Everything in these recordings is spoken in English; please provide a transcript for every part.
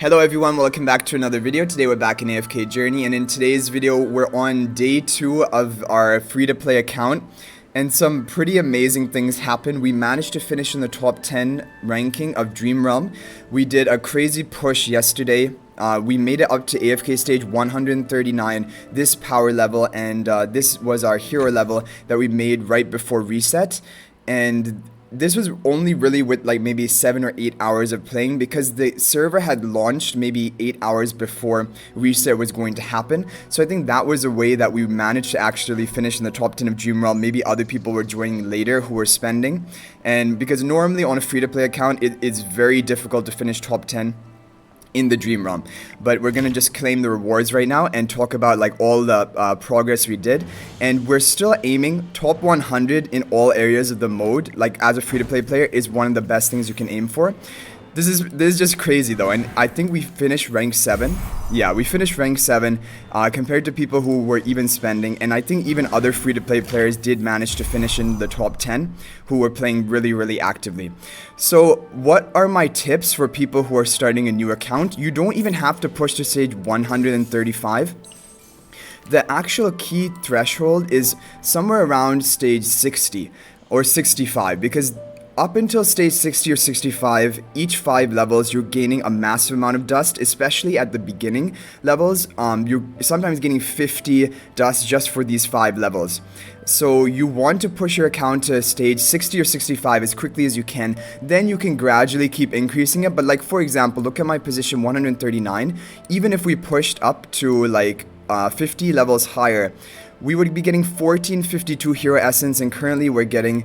Hello everyone, welcome back to another video. Today we're back in AFK Journey, and in today's video we're on day 2 of our free-to-play account, and some pretty amazing things happened. We managed to finish in the top 10 ranking of Dream Realm. We did a crazy push yesterday. We made it up to AFK stage 139, this power level, and this was our hero level that we made right before reset. And this was only really with like maybe 7 or 8 hours of playing, because the server had launched maybe 8 hours before reset was going to happen. So I think that was a way that we managed to actually finish in the top 10 of Dream Realm. Maybe other people were joining later who were spending, and because normally on a free-to-play account it's very difficult to finish top 10 in the Dream Realm. But we're gonna just claim the rewards right now and talk about like all the progress we did, and we're still aiming top 100 in all areas of the mode. Like, as a free-to-play player, is one of the best things you can aim for. This is just crazy though, and I think we finished rank 7. Yeah, we finished rank 7 compared to people who were even spending, and I think even other free-to-play players did manage to finish in the top 10 who were playing really actively. So what are my tips for people who are starting a new account? You don't even have to push to stage 135. The actual key threshold is somewhere around stage 60 or 65, because up until stage 60 or 65, each 5 levels, you're gaining a massive amount of dust, especially at the beginning levels. You're sometimes getting 50 dust just for these 5 levels. So you want to push your account to stage 60 or 65 as quickly as you can. Then you can gradually keep increasing it. But like, for example, look at my position 139. Even if we pushed up to like 50 levels higher, we would be getting 1452 hero essence, and currently we're getting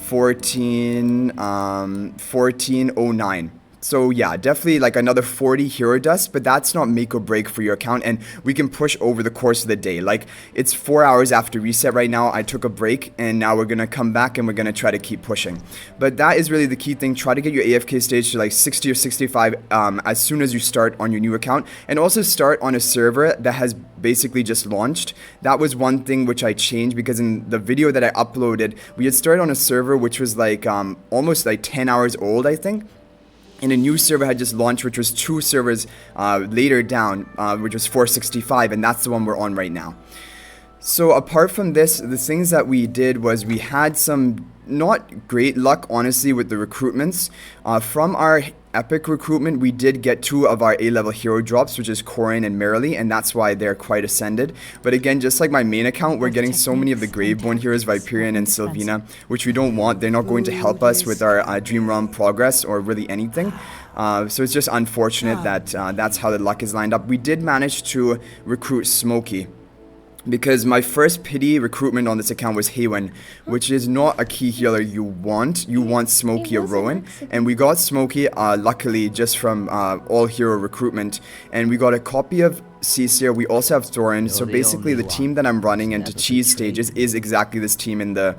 1409. So yeah, definitely like another 40 hero dust, but that's not make or break for your account, and we can push over the course of the day. Like, it's 4 hours after reset right now. I took a break, and now we're gonna come back and we're gonna try to keep pushing. But that is really the key thing. Try to get your AFK stage to like 60 or 65 as soon as you start on your new account, and also start on a server that has basically just launched. That was one thing which I changed, because in the video that I uploaded, we had started on a server which was like almost like 10 hours old, I think. And a new server had just launched, which was 2 servers later down, which was 465, and that's the one we're on right now. So apart from this, the things that we did was we had some not great luck, honestly, with the recruitments. From our epic recruitment, we did get 2 of our A-level hero drops, which is Corin and Merrily, and that's why they're quite ascended. But again, just like my main account, we're getting so many of the Graveborn heroes, Viperian and Sylvina, which we don't want. They're not going to help us with our Dream Realm progress or really anything. So it's just unfortunate that that's how the luck is lined up. We did manage to recruit Smokey, because my first pity recruitment on this account was Haywen, which is not a key healer you want. You want Smokey or Rowan, and we got Smokey luckily just from all hero recruitment, and we got a copy of Cecil. We also have Thorin. So basically the team that I'm running into cheese stages is exactly this team in the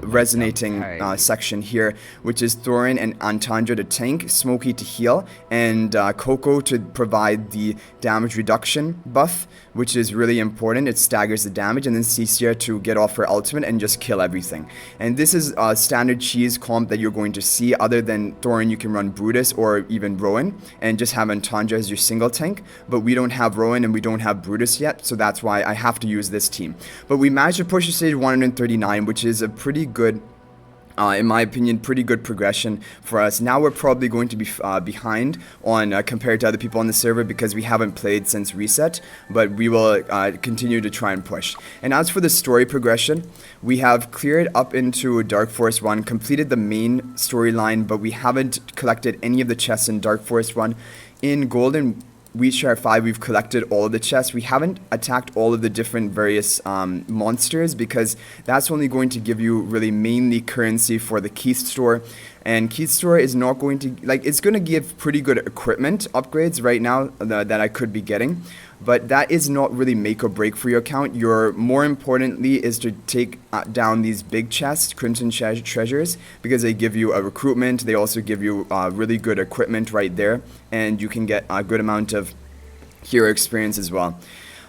resonating section here, which is Thorin and Antandra to tank, Smokey to heal, and Coco to provide the damage reduction buff, which is really important. It staggers the damage, and then Cecil to get off her ultimate and just kill everything. And this is a standard cheese comp that you're going to see. Other than Thorin, you can run Brutus or even Rowan and just have Antandra as your single tank, but we don't have Rowan and we don't have Brutus yet, so that's why I have to use this team. But we managed to push to stage 139, which is a pretty good, in my opinion, pretty good progression for us. Now we're probably going to be behind on compared to other people on the server, because we haven't played since reset, but we will continue to try and push. And as for the story progression, we have cleared up into Dark Forest 1, completed the main storyline, but we haven't collected any of the chests in Dark Forest 1. In Golden Wheatshire 5, we've collected all of the chests. We haven't attacked all of the different various monsters, because that's only going to give you really mainly currency for the Keith store. And Keith store is not going to, like, it's going to give pretty good equipment upgrades right now that I could be getting. But that is not really make or break for your account. Your more importantly is to take down these big chests, Crimson Treasures, because they give you a recruitment. They also give you really good equipment right there, and you can get a good amount of hero experience as well.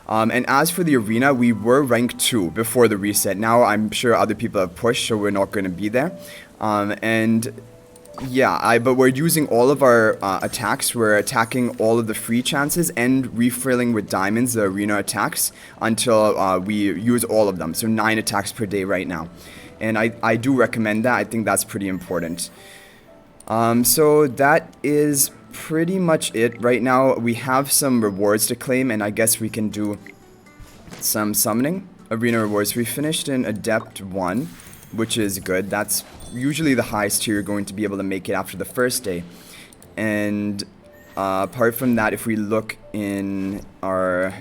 And as for the arena, we were rank 2 before the reset. Now I'm sure other people have pushed, so we're not going to be there. And Yeah, but we're using all of our attacks. We're attacking all of the free chances and refilling with diamonds the arena attacks until we use all of them. So 9 attacks per day right now. And I do recommend that. I think that's pretty important. So that is pretty much it. Right now we have some rewards to claim, and I guess we can do some summoning. Arena rewards. We finished in Adept 1, which is good. That's usually the highest tier you're going to be able to make it after the first day. And apart from that, if we look in our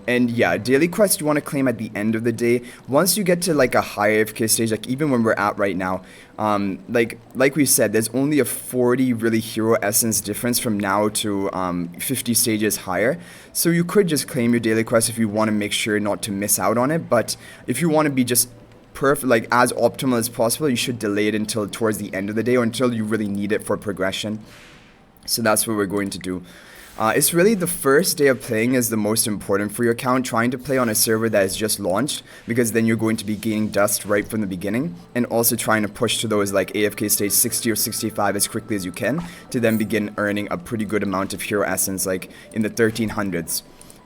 and yeah, daily quest you want to claim at the end of the day. Once you get to like a high AFK stage, like even when we're at right now, like we said, there's only a 40 really hero essence difference from now to 50 stages higher. So you could just claim your daily quest if you want to make sure not to miss out on it. But if you want to be just perfect, like as optimal as possible, you should delay it until towards the end of the day or until you really need it for progression. So that's what we're going to do. It's really the first day of playing is the most important for your account, trying to play on a server that is just launched, because then you're going to be gaining dust right from the beginning, and also trying to push to those like AFK stage 60 or 65 as quickly as you can to then begin earning a pretty good amount of hero essence, like in the 1300s,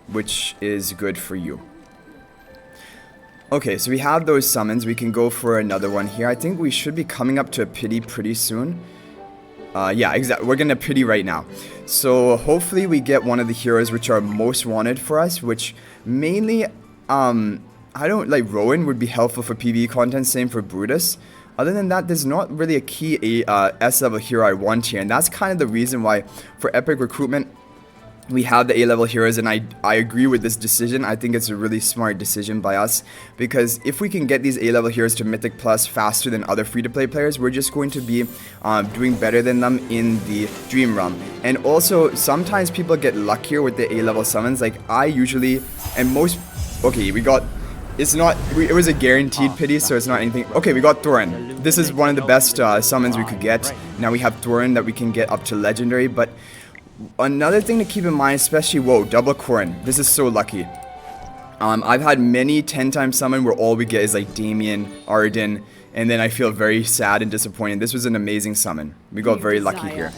which is good for you. Okay, so we have those summons. We can go for another one here. I think we should be coming up to a pity pretty soon. Yeah, exactly. We're gonna pity right now. So hopefully we get one of the heroes which are most wanted for us, which mainly, I don't like, Rowan would be helpful for PvE content, same for Brutus. Other than that, there's not really a key S level hero I want here, and that's kind of the reason why for epic recruitment we have the A-level heroes, and I agree with this decision. I think it's a really smart decision by us, because if we can get these A-level heroes to Mythic Plus faster than other free-to-play players, we're just going to be doing better than them in the Dream Realm. And also, sometimes people get luckier with the A-level summons. Like, I usually, and most, okay, we got, it's not, it was a guaranteed pity, so it's not anything. Okay, we got Thorin. This is one of the best summons we could get. Now we have Thorin that we can get up to Legendary, but another thing to keep in mind, especially, whoa, double Corrin. This is so lucky. I've had many 10-time summon where all we get is like Damien, Arden, and then I feel very sad and disappointed. This was an amazing summon. We got very lucky here.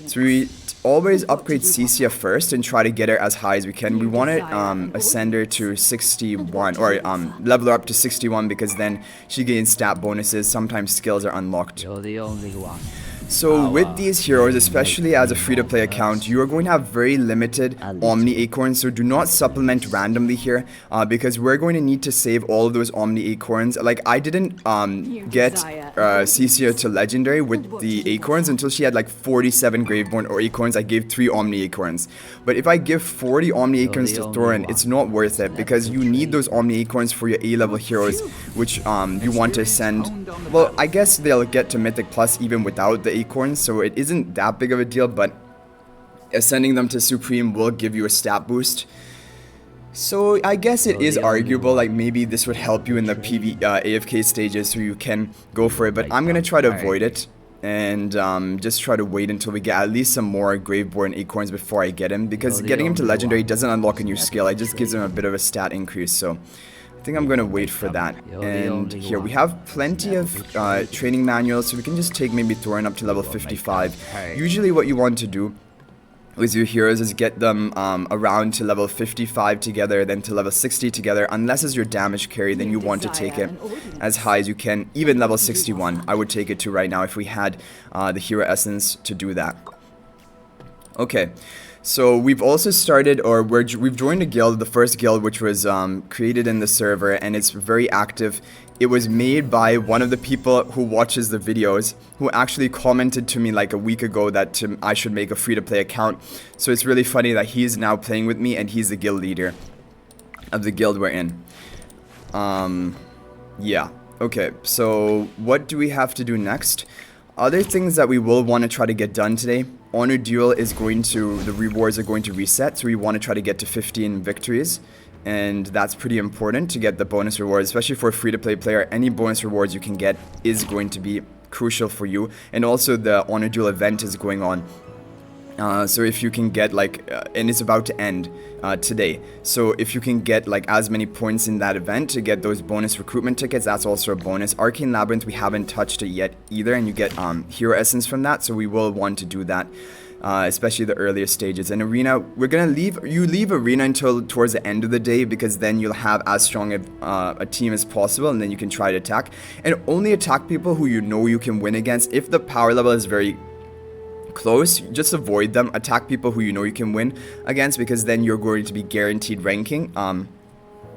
So we always upgrade Cecia first and try to get her as high as we can. We want to ascend her to 61, or level her up to 61, because then she gains stat bonuses. Sometimes skills are unlocked. You're the only one. So with these heroes, especially as a free-to-play account, you are going to have very limited Omni Acorns, so do not supplement randomly here, because we're going to need to save all of those Omni Acorns. Like, I didn't get Cecia to Legendary with the Acorns until she had like 47 Graveborn or Acorns. I gave 3 Omni Acorns. But if I give 40 Omni Acorns to Thorin, it's not worth it, because you need those Omni Acorns for your A-level heroes, which you want to send. Well, I guess they'll get to Mythic Plus even without the Acorns, so it isn't that big of a deal, but ascending them to Supreme will give you a stat boost. So I guess it is arguable, like maybe this would help you in the AFK stages, so you can go for it, but I'm gonna try to avoid it and just try to wait until we get at least some more Graveborn Acorns before I get him, because getting him to Legendary doesn't unlock a new skill, it just gives him a bit of a stat increase, so I think I'm gonna wait for that. And here we have plenty of training manuals, so we can just take maybe Thorin up to level 55. Usually what you want to do with your heroes is get them around to level 55 together, then to level 60 together. Unless it's your damage carry, then you want to take it as high as you can. Even level 61, I would take it to right now if we had the hero essence to do that. Okay. So we've also started, or we've joined a guild, the first guild, which was created in the server, and it's very active. It was made by one of the people who watches the videos, who actually commented to me like a week ago that I should make a free-to-play account. So it's really funny that he's now playing with me, and he's the guild leader of the guild we're in. Yeah. Okay, so what do we have to do next? Other things that we will want to try to get done today. Honor Duel is going to, the rewards are going to reset, so we want to try to get to 15 victories. And that's pretty important to get the bonus rewards, especially for a free-to-play player. Any bonus rewards you can get is going to be crucial for you. And also the Honor Duel event is going on So if you can get like, and it's about to end today. So if you can get like as many points in that event to get those bonus recruitment tickets, that's also a bonus. Arcane Labyrinth, we haven't touched it yet either, and you get hero essence from that. So we will want to do that, especially the earlier stages. And arena, we're gonna leave arena until towards the end of the day, because then you'll have as strong a team as possible, and then you can try to attack. And only attack people who you know you can win against. If the power level is very close, just avoid them. Attack people who you know you can win against, because then you're going to be guaranteed ranking.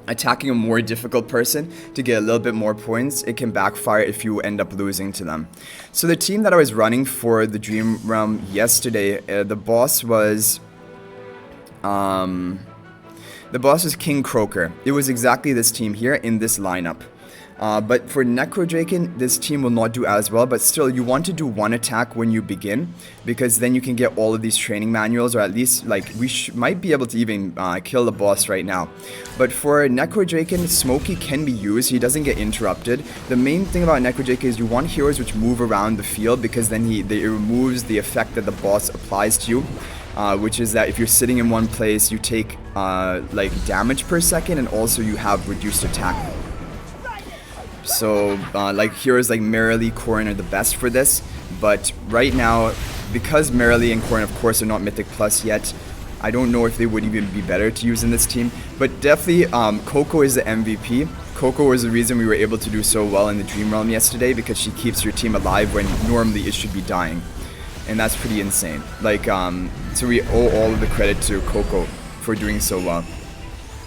Attacking a more difficult person to get a little bit more points, it can backfire if you end up losing to them. So the team that I was running for the Dream Realm yesterday, the boss was King Croaker. It was exactly this team here in this lineup. But for Necrodraken, this team will not do as well, but still you want to do one attack when you begin, because then you can get all of these training manuals, or at least like we might be able to even kill the boss right now. But for Necrodraken, Smokey can be used, he doesn't get interrupted. The main thing about Necrodraken is you want heroes which move around the field, because then it removes the effect that the boss applies to you. Which is that if you're sitting in one place, you take like damage per second, and also you have reduced attack. So like heroes like Merrily, Corrin are the best for this, but right now, because Merrily and Corrin of course are not Mythic Plus yet, I don't know if they would even be better to use in this team. But definitely Coco is the MVP. Coco was the reason we were able to do so well in the Dream Realm yesterday, because she keeps your team alive when normally it should be dying. And that's pretty insane. Like, so we owe all of the credit to Coco for doing so well.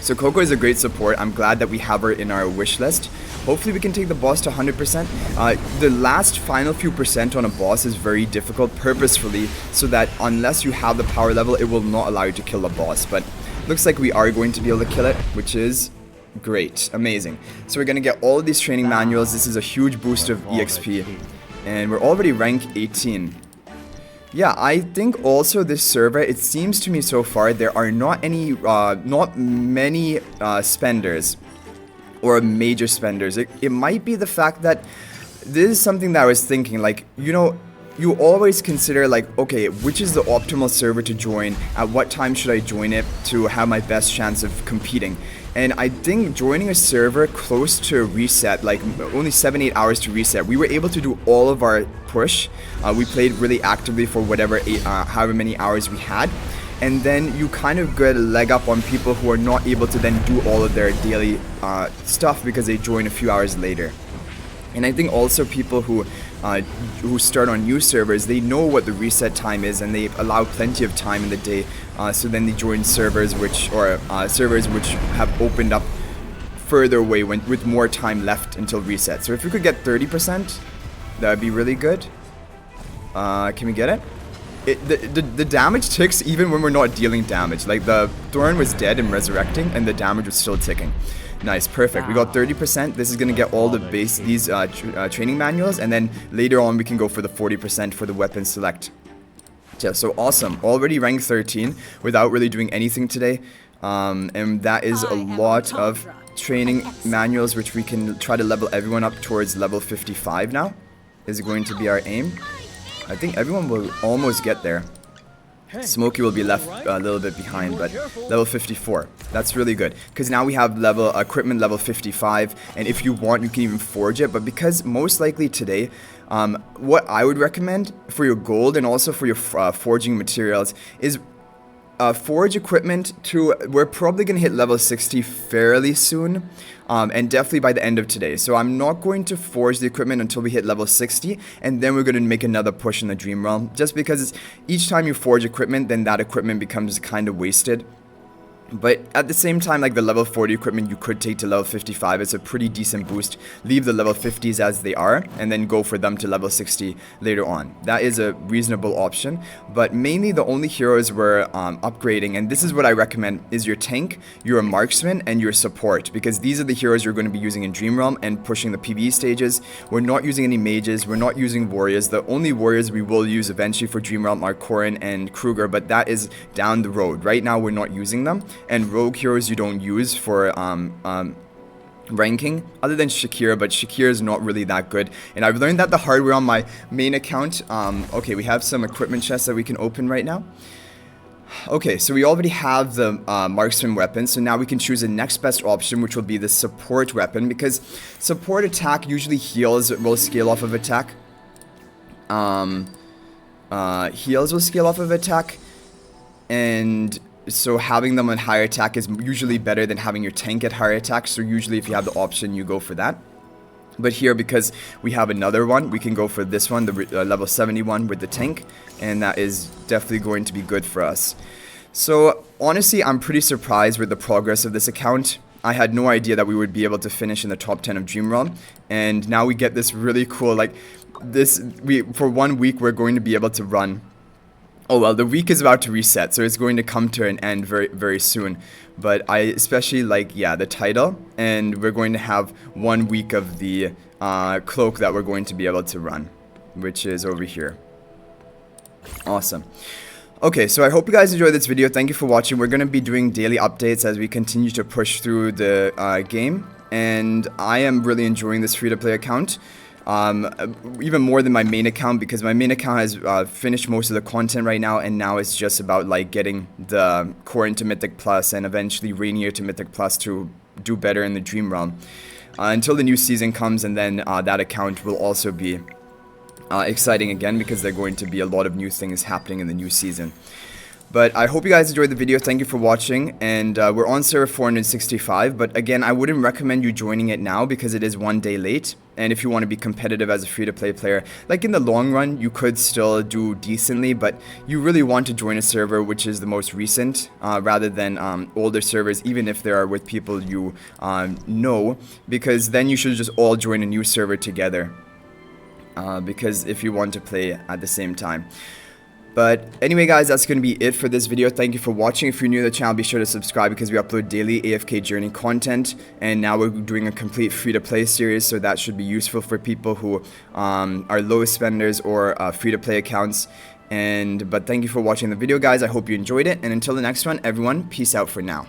So Coco is a great support. I'm glad that we have her in our wish list. Hopefully we can take the boss to 100%. The last final few percent on a boss is very difficult purposefully, so that unless you have the power level, it will not allow you to kill the boss. But looks like we are going to be able to kill it, which is great. Amazing. So we're going to get all of these training manuals. This is a huge boost of EXP. And we're already rank 18. Yeah, I think also this server, it seems to me so far, there are not many spenders or major spenders. It might be the fact that this is something that I was thinking, like, you know, you always consider like, okay, which is the optimal server to join? At what time should I join it to have my best chance of competing? And I think joining a server close to reset, like only 7-8 hours to reset, we were able to do all of our push. We played really actively for whatever however many hours we had. And then you kind of get a leg up on people who are not able to then do all of their daily stuff because they join a few hours later. And I think also people who start on new servers, they know what the reset time is, and they allow plenty of time in the day. So then they join servers which have opened up further away with more time left until reset. So if we could get 30%, that would be really good. Can we get it? The damage ticks even when we're not dealing damage. Like the Thorn was dead and resurrecting, and the damage was still ticking. Nice, perfect. We got 30%. This is gonna get all the these training manuals, and then later on we can go for the 40% for the weapon select. Yeah, so awesome. Already ranked 13 without really doing anything today, and that is a lot of training manuals, which we can try to level everyone up towards level 55 now. Is going to be our aim. I think everyone will almost get there. Smokey will be left a little bit behind, but level 54. That's really good, because now we have equipment level 55, and if you want, you can even forge it. But because most likely today, what I would recommend for your gold and also for your forging materials is forge equipment to, we're probably going to hit level 60 fairly soon, and definitely by the end of today. So I'm not going to forge the equipment until we hit level 60, and then we're going to make another push in the Dream Realm, just because each time you forge equipment, then that equipment becomes kind of wasted. But at the same time, like the level 40 equipment you could take to level 55 is a pretty decent boost. Leave the level 50s as they are, and then go for them to level 60 later on. That is a reasonable option. But mainly the only heroes we're upgrading, and this is what I recommend, is your tank, your marksman, and your support. Because these are the heroes you're going to be using in Dream Realm and pushing the PvE stages. We're not using any mages, we're not using warriors. The only warriors we will use eventually for Dream Realm are Corrin and Kruger, but that is down the road. Right now we're not using them. And rogue heroes you don't use for ranking other than Shakira, but Shakira is not really that good, and I've learned that the hard way on my main account. Okay, we have some equipment chests that we can open right now. Okay, so we already have the marksman weapon, so now we can choose the next best option, which will be the support weapon, because support attack usually heals will scale off of attack. Heals will scale off of attack, and so having them on higher attack is usually better than having your tank at higher attack, so usually if you have the option, you go for that. But here, because we have another one, we can go for this one, the level 71 with the tank, and that is definitely going to be good for us. So honestly, I'm pretty surprised with the progress of this account. I had no idea that we would be able to finish in the top 10 of Dream Realm, and now we get this really cool, like, for 1 week we're going to be able to run. Oh well, the week is about to reset, so it's going to come to an end very, very soon. But I especially like, yeah, the title, and we're going to have 1 week of the cloak that we're going to be able to run, which is over here. Awesome. Okay, so I hope you guys enjoyed this video. Thank you for watching. We're going to be doing daily updates as we continue to push through the game, and I am really enjoying this free-to-play account. Even more than my main account, because my main account has finished most of the content right now, and now it's just about like getting the core into Mythic Plus and eventually Rainier to Mythic Plus to do better in the Dream Realm until the new season comes, and then that account will also be exciting again, because there are going to be a lot of new things happening in the new season. But I hope you guys enjoyed the video. Thank you for watching, and we're on server 465, but again, I wouldn't recommend you joining it now because it is 1 day late, and if you want to be competitive as a free-to-play player, like in the long run, you could still do decently, but you really want to join a server which is the most recent, rather than older servers, even if they are with people you know, because then you should just all join a new server together, because if you want to play at the same time. But anyway guys, that's going to be it for this video. Thank you for watching. If you're new to the channel, be sure to subscribe because we upload daily AFK Journey content, and now we're doing a complete free-to-play series, so that should be useful for people who are low spenders or free-to-play accounts. But thank you for watching the video guys. I hope you enjoyed it, and until the next one, everyone, peace out for now.